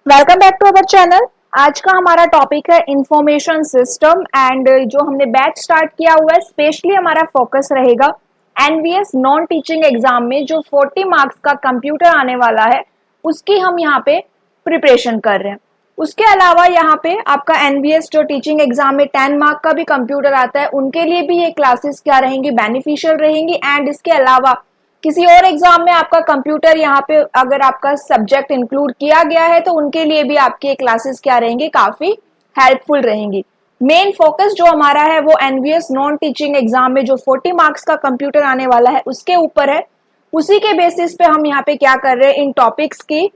Welcome back to our channel. आज का हमारा टॉपिक है इंफॉर्मेशन सिस्टम एंड जो हमने बैच स्टार्ट किया हुआ है स्पेशली हमारा फोकस रहेगा एनवीएस नॉन टीचिंग एग्जाम में जो 40 मार्क्स का कंप्यूटर आने वाला है उसकी हम यहाँ पे प्रिपरेशन कर रहे हैं। उसके अलावा यहाँ पे आपका एनवीएस जो टीचिंग एग्जाम में 10 मार्क का भी कंप्यूटर आता है उनके लिए भी ये क्लासेस क्या रहेंगी, बेनिफिशियल रहेंगी। एंड इसके अलावा किसी और एग्जाम में आपका कंप्यूटर यहाँ पे अगर आपका सब्जेक्ट इंक्लूड किया गया है तो उनके लिए भी आपकी ये क्लासेस क्या रहेंगी, काफी हेल्पफुल रहेंगी। मेन फोकस जो हमारा है वो एनवीएस नॉन टीचिंग एग्जाम में जो 40 मार्क्स का कंप्यूटर आने वाला है उसके ऊपर है। उसी के बेसिस पे हम यहाँ पे क्या कर रहे हैं, इन टॉपिक्स की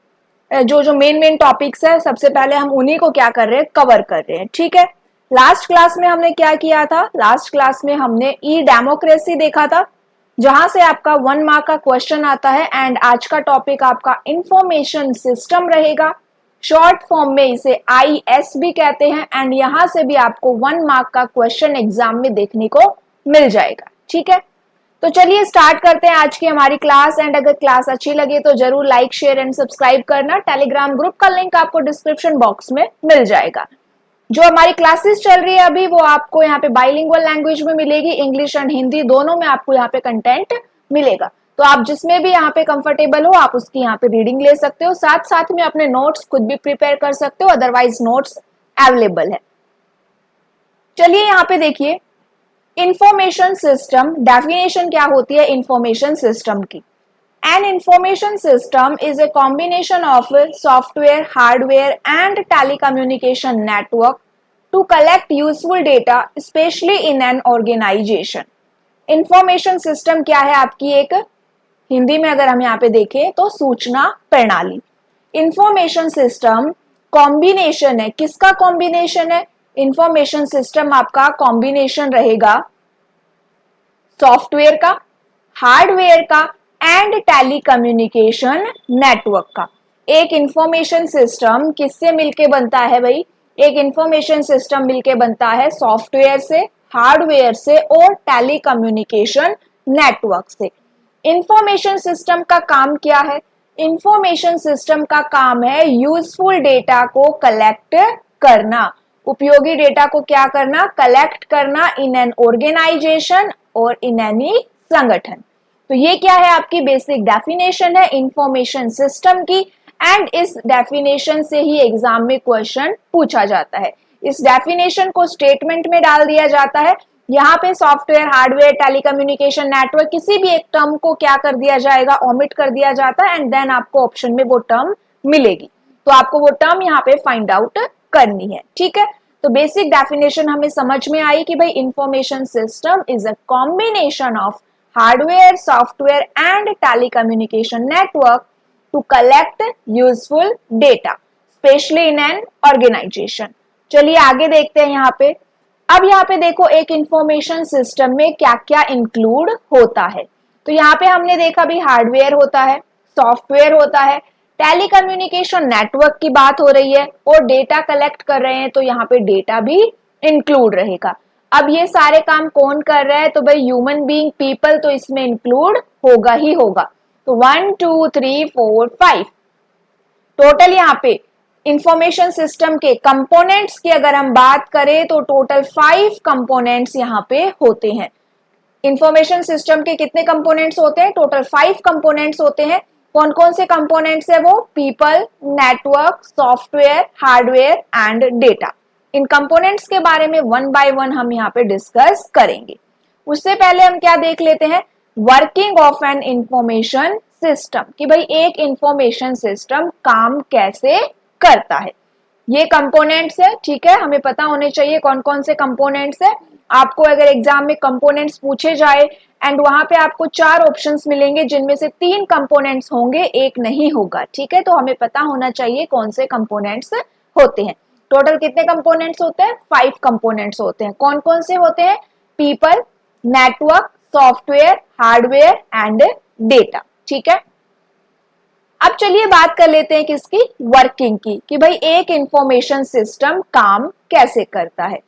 जो मेन टॉपिक्स है सबसे पहले हम उन्हीं को क्या कर रहे हैं, कवर कर रहे हैं। ठीक है, लास्ट क्लास में हमने क्या किया था, लास्ट क्लास में हमने ई डेमोक्रेसी देखा था जहां से आपका 1 मार्क का क्वेश्चन आता है। एंड आज का टॉपिक आपका इंफॉर्मेशन सिस्टम रहेगा, शॉर्ट फॉर्म में इसे आईएस भी कहते हैं। एंड यहां से भी आपको 1 मार्क का क्वेश्चन एग्जाम में देखने को मिल जाएगा। ठीक है, तो चलिए स्टार्ट करते हैं आज की हमारी क्लास। एंड अगर क्लास अच्छी लगे तो जरूर लाइक शेयर एंड सब्सक्राइब करना। टेलीग्राम ग्रुप का लिंक आपको डिस्क्रिप्शन बॉक्स में मिल जाएगा। जो हमारी क्लासेस चल रही है अभी वो आपको यहाँ पे बाइलिंगुअल लैंग्वेज में मिलेगी, इंग्लिश एंड हिंदी दोनों में आपको यहाँ पे कंटेंट मिलेगा। तो आप जिसमें भी यहाँ पे कंफर्टेबल हो आप उसकी यहाँ पे रीडिंग ले सकते हो, साथ साथ में अपने नोट्स खुद भी प्रिपेयर कर सकते हो, अदरवाइज नोट्स अवेलेबल है। चलिए यहाँ पे देखिए इंफॉर्मेशन सिस्टम, डेफिनेशन क्या होती है इंफॉर्मेशन सिस्टम की। An information system is a combination of software, hardware and telecommunication network to collect useful data, especially in an organization. Information system क्या है आपकी, एक हिंदी में अगर हम यहाँ पे देखें तो सूचना प्रणाली। इंफॉर्मेशन सिस्टम कॉम्बिनेशन है, किसका कॉम्बिनेशन है, इंफॉर्मेशन सिस्टम आपका कॉम्बिनेशन रहेगा सॉफ्टवेयर का, हार्डवेयर का एंड टेलीकम्युनिकेशन नेटवर्क का। एक इंफॉर्मेशन सिस्टम किससे मिलके बनता है भाई, एक इंफॉर्मेशन सिस्टम मिलके बनता है सॉफ्टवेयर से, हार्डवेयर से और टेलीकम्युनिकेशन नेटवर्क से। इंफॉर्मेशन सिस्टम का काम क्या है, इंफॉर्मेशन सिस्टम का काम है यूजफुल डेटा को कलेक्ट करना, उपयोगी डेटा को क्या करना, कलेक्ट करना इन एन ऑर्गेनाइजेशन और इन एनी संगठन। तो ये क्या है आपकी बेसिक डेफिनेशन है इंफॉर्मेशन सिस्टम की। एंड इस डेफिनेशन से ही एग्जाम में क्वेश्चन पूछा जाता है। इस डेफिनेशन को स्टेटमेंट में डाल दिया जाता है। यहाँ पे सॉफ्टवेयर, हार्डवेयर, टेलीकम्युनिकेशन नेटवर्क किसी भी एक टर्म को क्या कर दिया जाएगा, ओमिट कर दिया जाता है एंड देन आपको ऑप्शन में वो टर्म मिलेगी। तो आपको वो टर्म यहाँ पे फाइंड आउट करनी है। ठीक है, तो बेसिक डेफिनेशन हमें समझ में आई कि भाई information system is a combination of hardware, software and telecommunication network to collect useful data, especially in an organization. चलिए आगे देखते हैं यहाँ पे। अब यहाँ पे देखो एक इंफॉर्मेशन सिस्टम में क्या क्या इंक्लूड होता है। तो यहाँ पे हमने देखा भी हार्डवेयर होता है, सॉफ्टवेयर होता है, टेलीकम्युनिकेशन नेटवर्क की बात हो रही है और डेटा कलेक्ट कर रहे हैं तो यहाँ पे डेटा भी इंक्लूड रहेगा। अब ये सारे काम कौन कर रहा है, तो भाई ह्यूमन बीइंग, पीपल तो इसमें इंक्लूड होगा ही होगा। तो 1 2 3 4 5 टोटल यहाँ पे इंफॉर्मेशन सिस्टम के कंपोनेंट्स की अगर हम बात करें तो टोटल 5 कंपोनेंट्स यहाँ पे होते हैं। इंफॉर्मेशन सिस्टम के कितने कंपोनेंट्स होते हैं, टोटल 5 कंपोनेंट्स होते हैं। कौन कौन से कंपोनेंट्स है वो, people, network, software, hardware and data. In components के बारे में 1 बाय 1 हम यहाँ पे डिस्कस करेंगे। उससे पहले हम क्या देख लेते हैं, working of an information system, कि भाई एक इंफॉर्मेशन सिस्टम काम कैसे करता है। ये कंपोनेंट्स है, ठीक है, हमें पता होने चाहिए कौन कौन से कंपोनेंट्स है। आपको अगर एग्जाम में कंपोनेंट्स पूछे जाए एंड वहां पे आपको 4 ऑप्शंस मिलेंगे जिनमें से 3 कंपोनेंट्स होंगे, एक नहीं होगा। ठीक है, तो हमें पता होना चाहिए कौन से कंपोनेंट्स होते हैं। टोटल कितने कंपोनेंट्स होते हैं, 5 कंपोनेंट्स होते हैं। कौन कौन से होते हैं, people, network, software, hardware and data. ठीक है, अब चलिए बात कर लेते हैं किसकी, वर्किंग की, कि भाई एक इंफॉर्मेशन सिस्टम काम कैसे करता है।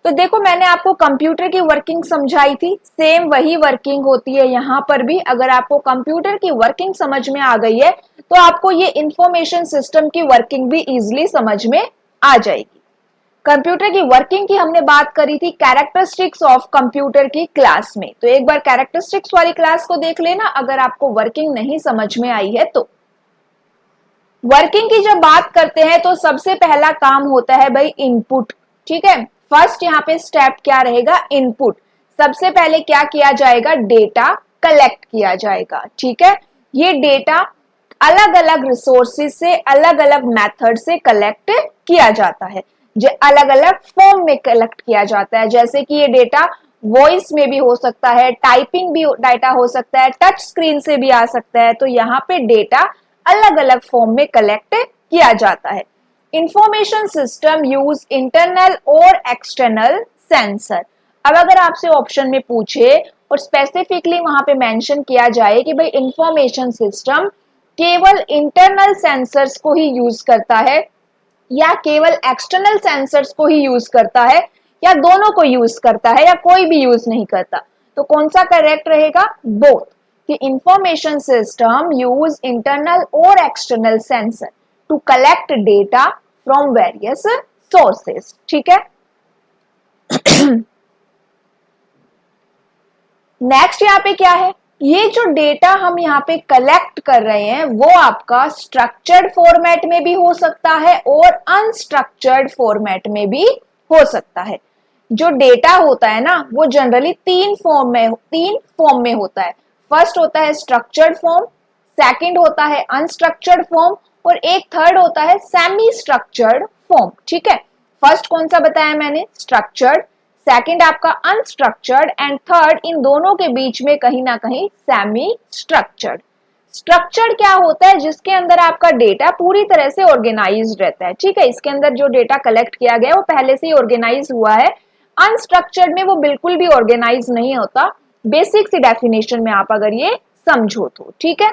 तो देखो मैंने आपको कंप्यूटर की वर्किंग समझाई थी, सेम वही वर्किंग होती है यहाँ पर भी। अगर आपको कंप्यूटर की वर्किंग समझ में आ गई है तो आपको ये इंफॉर्मेशन सिस्टम की वर्किंग भी इजीली समझ में आ जाएगी। कंप्यूटर की वर्किंग की हमने बात करी थी कैरेक्टरिस्टिक्स ऑफ कंप्यूटर की क्लास में, तो एक बार कैरेक्टरिस्टिक्स वाली क्लास को देख लेना अगर आपको वर्किंग नहीं समझ में आई है तो। वर्किंग की जब बात करते हैं तो सबसे पहला काम होता है भाई इनपुट, ठीक है। फर्स्ट यहाँ पे स्टेप क्या रहेगा, इनपुट। सबसे पहले क्या किया जाएगा, डेटा कलेक्ट किया जाएगा, ठीक है। ये डेटा अलग अलग रिसोर्सेज से, अलग अलग मेथड से कलेक्ट किया जाता है, जो अलग अलग फॉर्म में कलेक्ट किया जाता है। जैसे कि ये डेटा वॉइस में भी हो सकता है, टाइपिंग भी डाटा हो सकता है, टच स्क्रीन से भी आ सकता है। तो यहाँ पे डेटा अलग अलग फॉर्म में कलेक्ट किया जाता है। इंफॉर्मेशन सिस्टम यूज इंटरनल और एक्सटर्नल सेंसर। अब अगर आपसे ऑप्शन में पूछे और स्पेसिफिकली वहां पे मेंशन किया जाए कि भाई इंफॉर्मेशन सिस्टम केवल इंटरनल सेंसर्स को ही यूज करता है या केवल एक्सटर्नल सेंसर्स को ही यूज करता है या दोनों को यूज करता है या कोई भी यूज नहीं करता, तो कौन सा करेक्ट रहेगा, बोथ। कि इंफॉर्मेशन सिस्टम यूज इंटरनल और external sensor to collect data from various sources, ठीक है। नेक्स्ट यहाँ पे क्या है, ये जो डेटा हम यहाँ पे कलेक्ट कर रहे हैं वो आपका स्ट्रक्चर्ड फॉर्मेट में भी हो सकता है और अनस्ट्रक्चर्ड फॉर्मेट में भी हो सकता है। जो डेटा होता है ना वो जनरली तीन फॉर्म में होता है। फर्स्ट होता है स्ट्रक्चर्ड फॉर्म, सेकंड होता है अनस्ट्रक्चर्ड फॉर्म और एक थर्ड होता है सेमी स्ट्रक्चर्ड फॉर्म, ठीक है। फर्स्ट कौन सा बताया मैंने, स्ट्रक्चर्ड, सेकंड आपका अनस्ट्रक्चर्ड एंड थर्ड इन दोनों के बीच में कहीं ना कहीं सेमी स्ट्रक्चर्ड। स्ट्रक्चर्ड क्या होता है, जिसके अंदर आपका डेटा पूरी तरह से ऑर्गेनाइज्ड रहता है, ठीक है। इसके अंदर जो डेटा कलेक्ट किया गया है वो पहले से ही ऑर्गेनाइज हुआ है। अनस्ट्रक्चर्ड में वो बिल्कुल भी ऑर्गेनाइज नहीं होता, बेसिक सी डेफिनेशन में आप अगर ये समझो तो, ठीक है।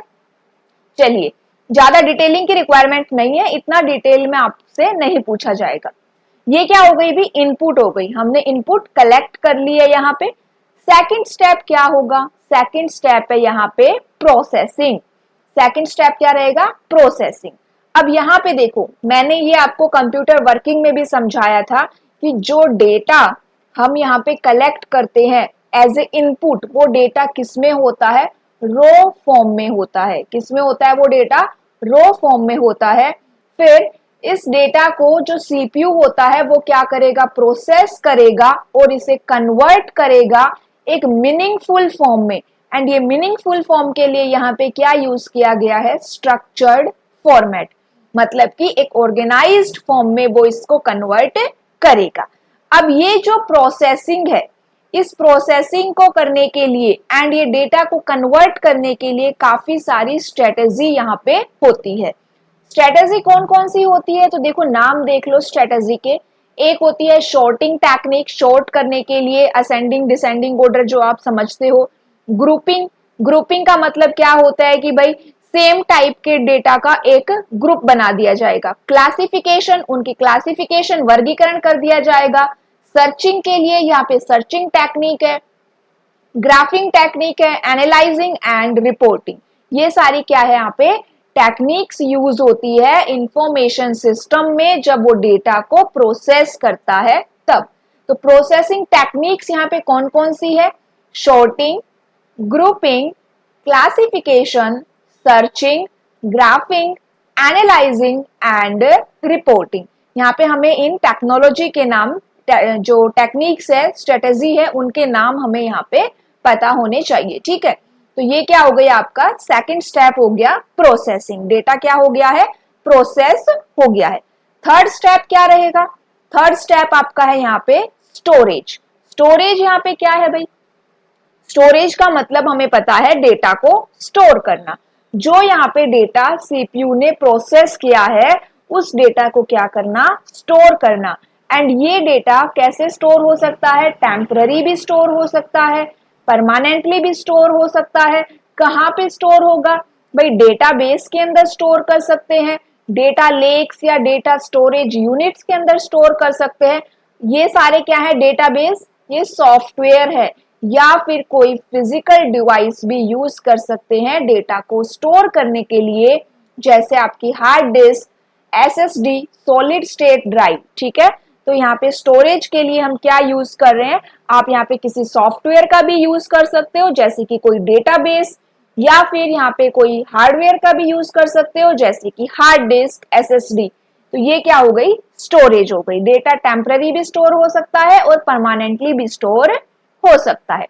चलिए, ज्यादा डिटेलिंग की रिक्वायरमेंट नहीं है, इतना डिटेल में आपसे नहीं पूछा जाएगा। ये क्या हो गई भी, इनपुट हो गई, हमने इनपुट कलेक्ट कर ली है यहाँ पे। सेकंड स्टेप क्या होगा, सेकंड स्टेप है यहाँ पे प्रोसेसिंग। सेकंड स्टेप क्या रहेगा, प्रोसेसिंग। अब यहाँ पे देखो मैंने ये आपको कंप्यूटर वर्किंग में भी समझाया था कि जो डेटा हम यहाँ पे कलेक्ट करते हैं एज ए इनपुट, वो डेटा किस में होता है, रो फॉर्म में होता है। किस में होता है वो डेटा, रो फॉर्म में होता है। फिर इस डेटा को जो सीपीयू होता है वो क्या करेगा, प्रोसेस करेगा और इसे कन्वर्ट करेगा एक मीनिंगफुल फॉर्म में। एंड ये मीनिंगफुल फॉर्म के लिए यहाँ पे क्या यूज किया गया है, स्ट्रक्चर्ड फॉर्मेट, मतलब कि एक ऑर्गेनाइज्ड फॉर्म में वो इसको कन्वर्ट करेगा। अब ये जो प्रोसेसिंग है, इस प्रोसेसिंग को करने के लिए एंड ये डेटा को कन्वर्ट करने के लिए काफी सारी स्ट्रेटेजी यहाँ पे होती है। स्ट्रेटेजी कौन कौन सी होती है, तो देखो नाम देख लो स्ट्रेटेजी के। एक होती है शॉर्टिंग टेक्निक, शॉर्ट करने के लिए, असेंडिंग डिसेंडिंग ऑर्डर जो आप समझते हो। ग्रुपिंग, ग्रुपिंग का मतलब क्या होता है कि भाई सेम टाइप के डेटा का एक ग्रुप बना दिया जाएगा। क्लासिफिकेशन, उनकी क्लासिफिकेशन वर्गीकरण कर दिया जाएगा। सर्चिंग के लिए यहाँ पे सर्चिंग टेक्निक है, ग्राफिंग टेक्निक है, एनालाइजिंग एंड रिपोर्टिंग। ये सारी क्या है यहाँ पे टेक्निक्स यूज होती है इंफॉर्मेशन सिस्टम में जब वो डेटा को प्रोसेस करता है तब। तो प्रोसेसिंग टेक्निक्स यहाँ पे कौन कौन सी है, sorting, grouping, classification, searching, graphing, analysing and reporting. यहाँ पे हमें इन टेक्नोलॉजी के नाम, जो टेक्निक्स है, स्ट्रेटेजी है, उनके नाम हमें यहाँ पे पता होने चाहिए, ठीक है। तो ये क्या हो गया आपका सेकंड स्टेप हो गया प्रोसेसिंग, डेटा क्या हो गया है, प्रोसेस हो गया है। थर्ड स्टेप क्या रहेगा, थर्ड स्टेप आपका है यहाँ पे स्टोरेज। स्टोरेज यहाँ पे क्या है भाई, स्टोरेज का मतलब हमें पता है डेटा को स्टोर करना। जो यहाँ पे डेटा सीपीयू ने प्रोसेस किया है उस डेटा को क्या करना, स्टोर करना। एंड ये डेटा कैसे स्टोर हो सकता है, टेम्पररी भी स्टोर हो सकता है, परमानेंटली भी स्टोर हो सकता है। कहाँ पे स्टोर होगा भाई, डेटाबेस के अंदर स्टोर कर सकते हैं, डेटा लेक्स या डेटा स्टोरेज यूनिट्स के अंदर स्टोर कर सकते हैं। ये सारे क्या है डेटाबेस, ये सॉफ्टवेयर है या फिर कोई फिजिकल डिवाइस भी यूज कर सकते हैं डेटा को स्टोर करने के लिए, जैसे आपकी hard disk, SSD, solid state drive. ठीक है, तो यहाँ पे स्टोरेज के लिए हम क्या यूज कर रहे हैं, आप यहाँ पे किसी सॉफ्टवेयर का भी यूज कर सकते हो जैसे कि कोई डेटाबेस, या फिर यहाँ पे कोई हार्डवेयर का भी यूज कर सकते हो जैसे कि हार्ड डिस्क, एसएसडी। तो ये क्या हो गई, स्टोरेज हो गई। डेटा टेम्पररी भी स्टोर हो सकता है और परमानेंटली भी स्टोर हो सकता है।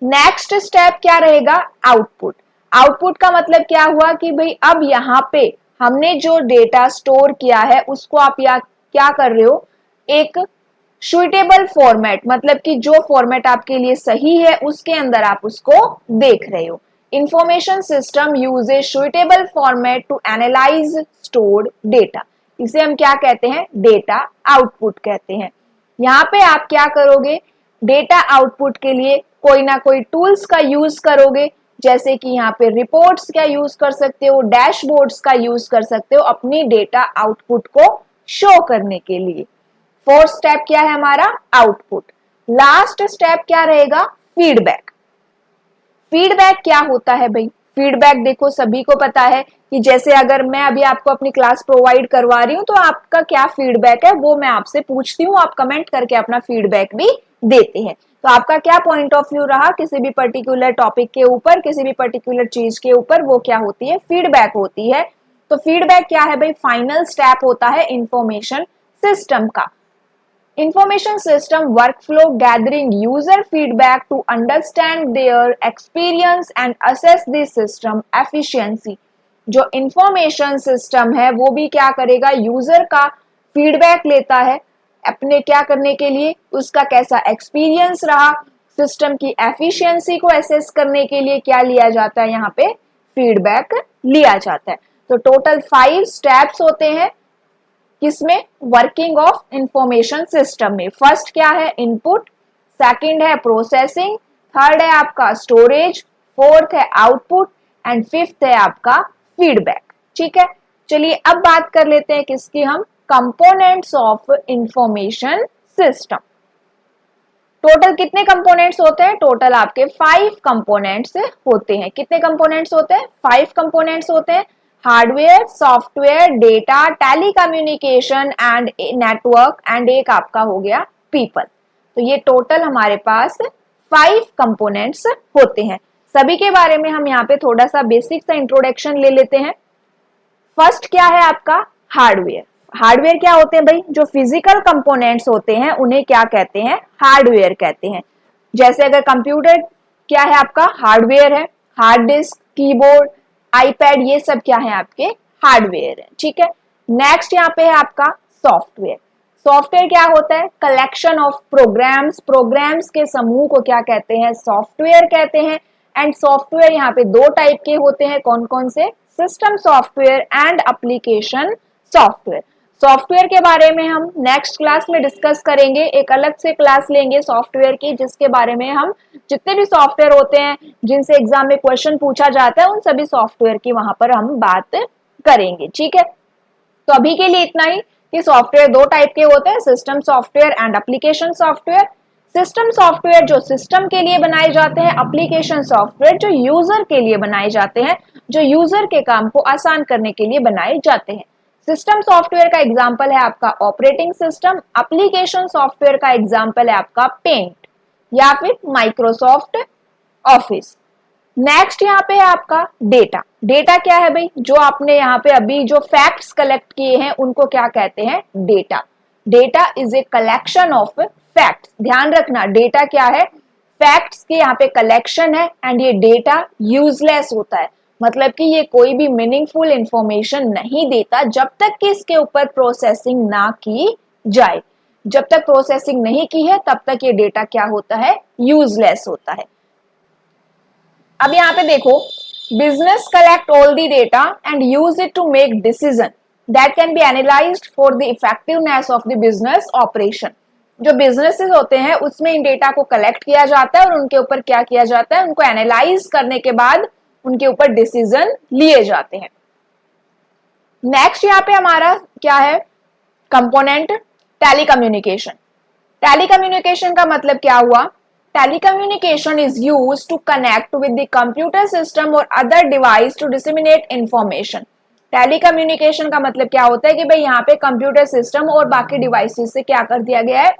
नेक्स्ट स्टेप क्या रहेगा, आउटपुट। आउटपुट का मतलब क्या हुआ कि भाई अब यहाँ पे हमने जो डेटा स्टोर किया है उसको आप या क्या कर रहे हो, एक सुइटेबल फॉर्मेट, मतलब कि जो फॉर्मेट आपके लिए सही है उसके अंदर आप उसको देख रहे हो। Information system uses suitable format to analyse stored data. इसे हम क्या कहते हैं, डेटा आउटपुट कहते हैं। यहाँ पे आप क्या करोगे, डेटा आउटपुट के लिए कोई ना कोई टूल्स का यूज करोगे, जैसे कि यहाँ पे रिपोर्ट्स का यूज कर सकते हो, डैशबोर्ड्स का यूज कर सकते हो अपनी डेटा आउटपुट को शो करने के लिए। फोर्थ स्टेप क्या है हमारा, आउटपुट। लास्ट स्टेप क्या रहेगा, फीडबैक। फीडबैक क्या होता है भाई, फीडबैक देखो सभी को पता है कि जैसे अगर मैं अभी आपको अपनी क्लास प्रोवाइड करवा रही हूँ तो आपका क्या फीडबैक है वो मैं आपसे पूछती हूँ, आप कमेंट करके अपना फीडबैक भी देते हैं। तो आपका क्या पॉइंट ऑफ व्यू रहा किसी भी पर्टिकुलर टॉपिक के ऊपर, किसी भी पर्टिकुलर चीज के ऊपर, वो क्या होती है, फीडबैक होती है। तो फीडबैक क्या है भाई, फाइनल स्टेप होता है इंफॉर्मेशन सिस्टम का। Information system workflow gathering user feedback to understand their experience and assess the system efficiency। जो इंफॉर्मेशन सिस्टम है वो भी क्या करेगा, यूजर का फीडबैक लेता है अपने क्या करने के लिए, उसका कैसा एक्सपीरियंस रहा, सिस्टम की एफिशिएंसी को एसेस करने के लिए क्या लिया जाता है, यहाँ पे फीडबैक लिया जाता है। तो टोटल 5 स्टेप्स होते हैं किसमें, वर्किंग ऑफ इंफॉर्मेशन सिस्टम में। फर्स्ट क्या है, इनपुट, सेकंड है प्रोसेसिंग, थर्ड है आपका स्टोरेज, फोर्थ है आउटपुट एंड फिफ्थ है आपका फीडबैक। ठीक है, चलिए अब बात कर लेते हैं किसकी, हम components of information system. Total कितने कंपोनेंट्स होते हैं, टोटल आपके 5 कंपोनेंट्स होते हैं। कितने कंपोनेंट्स होते हैं, 5 कंपोनेंट्स होते हैं। Hardware, software, data, telecommunication and network and एक आपका हो गया पीपल। तो ये टोटल हमारे पास 5 कंपोनेंट्स होते हैं। सभी के बारे में हम यहाँ पे थोड़ा सा बेसिक सा इंट्रोडक्शन ले लेते हैं। फर्स्ट क्या है आपका, हार्डवेयर। हार्डवेयर क्या होते हैं भाई, जो फिजिकल कंपोनेंट्स होते हैं उन्हें क्या कहते हैं, हार्डवेयर कहते हैं। जैसे अगर कंप्यूटर क्या है आपका, हार्डवेयर है, हार्ड डिस्क, कीबोर्ड, आईपैड, ये सब क्या है आपके हार्डवेयर है। ठीक है, नेक्स्ट यहाँ पे है आपका सॉफ्टवेयर। सॉफ्टवेयर क्या होता है, कलेक्शन ऑफ प्रोग्राम्स, प्रोग्राम्स के समूह को क्या कहते हैं, सॉफ्टवेयर कहते हैं। एंड सॉफ्टवेयर यहाँ पे 2 टाइप के होते हैं, कौन कौन से, system software and application software. Software के बारे में हम नेक्स्ट क्लास में डिस्कस करेंगे, एक अलग से क्लास लेंगे सॉफ्टवेयर की, जिसके बारे में हम जितने भी सॉफ्टवेयर होते हैं जिनसे एग्जाम में क्वेश्चन पूछा जाता है उन सभी सॉफ्टवेयर की वहां पर हम बात करेंगे। ठीक है, तो अभी के लिए इतना ही कि सॉफ्टवेयर 2 टाइप के होते हैं, system software and application software. System software जो सिस्टम के लिए बनाए जाते हैं, एप्लीकेशन सॉफ्टवेयर जो यूजर के लिए बनाए जाते हैं, जो यूजर के काम को आसान करने के लिए बनाए जाते हैं। सिस्टम सॉफ्टवेयर का एग्जाम्पल है आपका ऑपरेटिंग सिस्टम, एप्लीकेशन सॉफ्टवेयर का एग्जाम्पल है आपका पेंट या फिर माइक्रोसॉफ्ट ऑफिस। नेक्स्ट यहाँ पे है आपका डेटा। डेटा क्या है भाई, जो आपने यहाँ पे अभी जो फैक्ट्स कलेक्ट किए हैं उनको क्या कहते हैं, data. Data is a collection of facts. ध्यान रखना, डेटा क्या है, फैक्ट्स के यहाँ पे कलेक्शन है एंड ये डेटा यूजलेस होता है, मतलब कि ये कोई भी मीनिंगफुल इंफॉर्मेशन नहीं देता जब तक कि इसके ऊपर प्रोसेसिंग ना की जाए। जब तक प्रोसेसिंग नहीं की है तब तक ये डेटा क्या होता है, यूजलेस होता है। अब यहाँ पे देखो, business collect all the data and use it to make decision that can be analysed for the effectiveness of the business operation. जो बिजनेसेस होते हैं उसमें इन डेटा को कलेक्ट किया जाता है और उनके ऊपर क्या किया जाता है, उनको एनालाइज करने के बाद उनके ऊपर डिसीजन लिए जाते हैं। नेक्स्ट यहाँ पे हमारा क्या है, कंपोनेंट टेलीकम्युनिकेशन। टेलीकम्युनिकेशन का मतलब क्या हुआ? Telecommunication is used to connect with the computer system और other device to disseminate information. Telecommunication का मतलब क्या होता है कि भाई यहाँ पे कंप्यूटर सिस्टम और बाकी डिवाइसेस से क्या कर दिया गया है,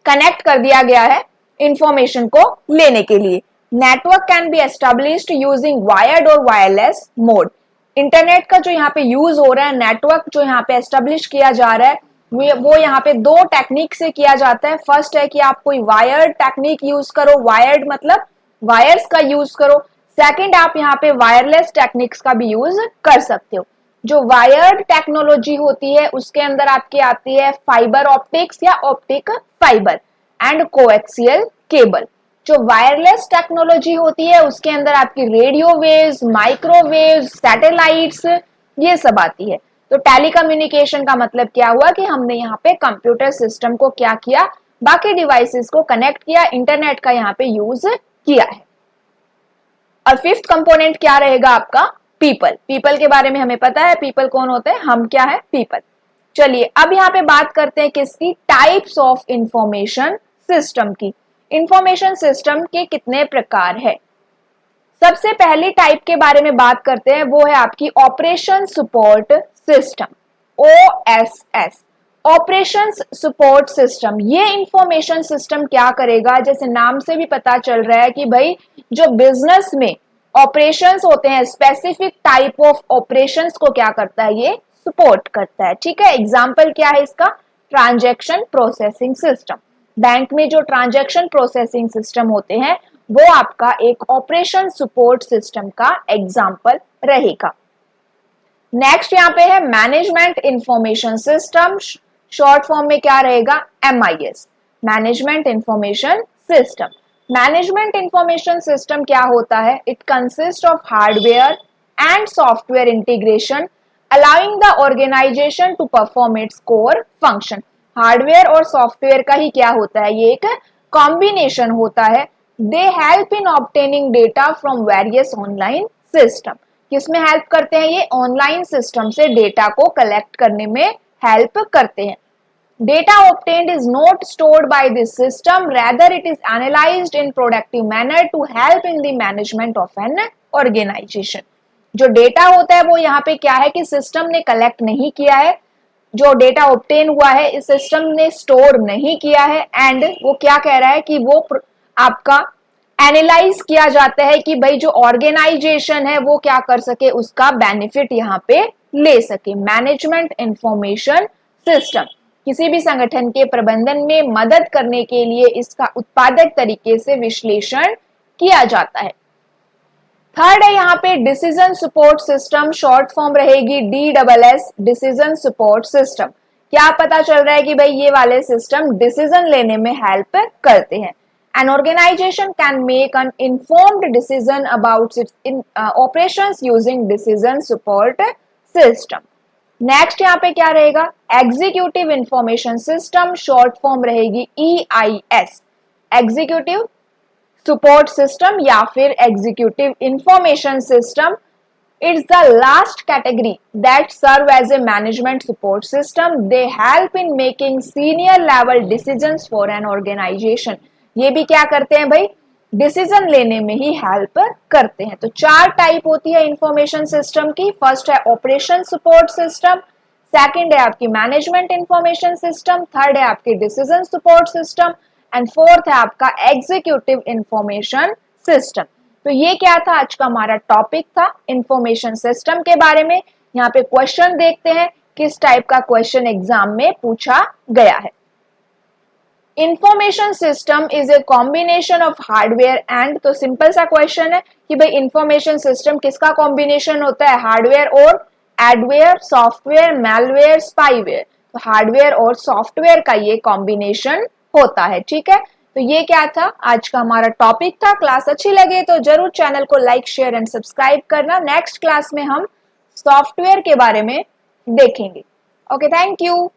कनेक्ट कर दिया गया है इंफॉर्मेशन को लेने के लिए। Network can be established using wired और वायरलेस मोड। इंटरनेट का जो यहाँ पे यूज हो रहा है, नेटवर्क जो यहाँ पे एस्टेब्लिश किया जा रहा है, वो यहाँ पे दो टेक्निक से किया जाता है। फर्स्ट है कि आप कोई वायर्ड टेक्निक यूज करो, वायर्ड मतलब वायर्स का यूज करो। सेकंड, आप यहाँ पे वायरलेस टेक्निक्स का भी यूज कर सकते हो। जो वायर्ड टेक्नोलॉजी होती है उसके अंदर आपकी आती है फाइबर ऑप्टिक्स या optic fibre and coaxial cable. जो वायरलेस टेक्नोलॉजी होती है उसके अंदर आपकी रेडियो वेव्स, माइक्रोवेव्स, सैटेलाइट्स, ये सब आती है। तो टेलीकम्युनिकेशन का मतलब क्या हुआ कि हमने यहाँ पे कंप्यूटर सिस्टम को क्या किया, बाकी डिवाइसेस को कनेक्ट किया, इंटरनेट का यहाँ पे यूज किया है। और फिफ्थ कंपोनेंट क्या रहेगा आपका? पीपल। पीपल के बारे में हमें पता है, पीपल कौन होते हैं, हम क्या है, पीपल। चलिए अब यहाँ पे बात करते हैं किसकी? टाइप्स ऑफ इंफॉर्मेशन सिस्टम की। इंफॉर्मेशन सिस्टम के कितने प्रकार है? सबसे पहली टाइप के बारे में बात करते हैं, वो है आपकी operation support system, OSS, operation support system. ये इंफॉर्मेशन सिस्टम क्या करेगा? जैसे नाम से भी पता चल रहा है कि भाई जो बिजनेस में ऑपरेशंस होते हैं, स्पेसिफिक टाइप ऑफ ऑपरेशंस को क्या करता है, ये सपोर्ट करता है। ठीक है, एग्जांपल क्या है इसका? Transaction processing system. बैंक में जो ट्रांजैक्शन प्रोसेसिंग सिस्टम होते हैं वो आपका एक ऑपरेशन सपोर्ट सिस्टम का एग्जांपल रहेगा। नेक्स्ट यहाँ पे है management information system, short form में क्या रहेगा? MIS, management information system. Management information system क्या होता है? It consist of hardware and software integration allowing the organisation to perform its core function. Hardware और सॉफ्टवेयर का ही क्या होता है? ये एक कॉम्बिनेशन होता है। दे help in obtaining data from various online system. किसमें हेल्प करते हैं? ये ऑनलाइन सिस्टम से डेटा को कलेक्ट करने में हेल्प करते हैं। Data obtained is not stored by this system, rather it is analyzed in productive manner to help in the management of an organization. जो डेटा होता है वो यहाँ पे क्या है कि सिस्टम ने कलेक्ट नहीं किया है, जो डेटा ऑब्टेन हुआ है इस सिस्टम ने स्टोर नहीं किया है, एंड वो क्या कह रहा है कि वो आपका एनालाइज किया जाता है कि भाई जो ऑर्गेनाइजेशन है वो क्या कर सके, उसका बेनिफिट यहाँ पे ले सके। मैनेजमेंट इंफॉर्मेशन सिस्टम किसी भी संगठन के प्रबंधन में मदद करने के लिए इसका उत्पादक तरीके से विश्लेषण किया जाता है। थर्ड है यहाँ पे decision support system, short form रहेगी DSS, डिसीजन सपोर्ट सिस्टम। क्या पता चल रहा है कि भाई ये वाले सिस्टम डिसीजन लेने में हेल्प करते हैं। An organization can make an informed decision about its operations using decision support system. Next यहाँ पे क्या रहेगा? Executive information system, short form रहेगी EIS, एग्जीक्यूटिव सपोर्ट सिस्टम या फिर executive information system. It's the last category that serve as a management support system. They help in making senior level decisions for an organisation. ये भी क्या करते हैं भाई? Decision लेने में ही हेल्प करते हैं। तो चार टाइप होती है इंफॉर्मेशन सिस्टम की। फर्स्ट है ऑपरेशन सपोर्ट सिस्टम, सेकंड है आपकी मैनेजमेंट इंफॉर्मेशन सिस्टम, थर्ड है आपकी decision support system and fourth है आपका एग्जीक्यूटिव इंफॉर्मेशन सिस्टम। तो ये क्या था? आज का हमारा टॉपिक था इंफॉर्मेशन सिस्टम के बारे में। यहाँ पे क्वेश्चन देखते हैं किस टाइप का क्वेश्चन एग्जाम में पूछा गया है। Information system is a combination of hardware and, तो सिंपल सा क्वेश्चन है कि भाई इंफॉर्मेशन सिस्टम किसका कॉम्बिनेशन होता है? हार्डवेयर और एडवेयर, सॉफ्टवेयर, मैलवेयर, स्पाईवेयर। तो हार्डवेयर और सॉफ्टवेयर का ये कॉम्बिनेशन होता है। ठीक है, तो ये क्या था? आज का हमारा टॉपिक था। क्लास अच्छी लगे तो जरूर चैनल को लाइक, शेयर एंड सब्सक्राइब करना। नेक्स्ट क्लास में हम सॉफ्टवेयर के बारे में देखेंगे। Okay, thank you.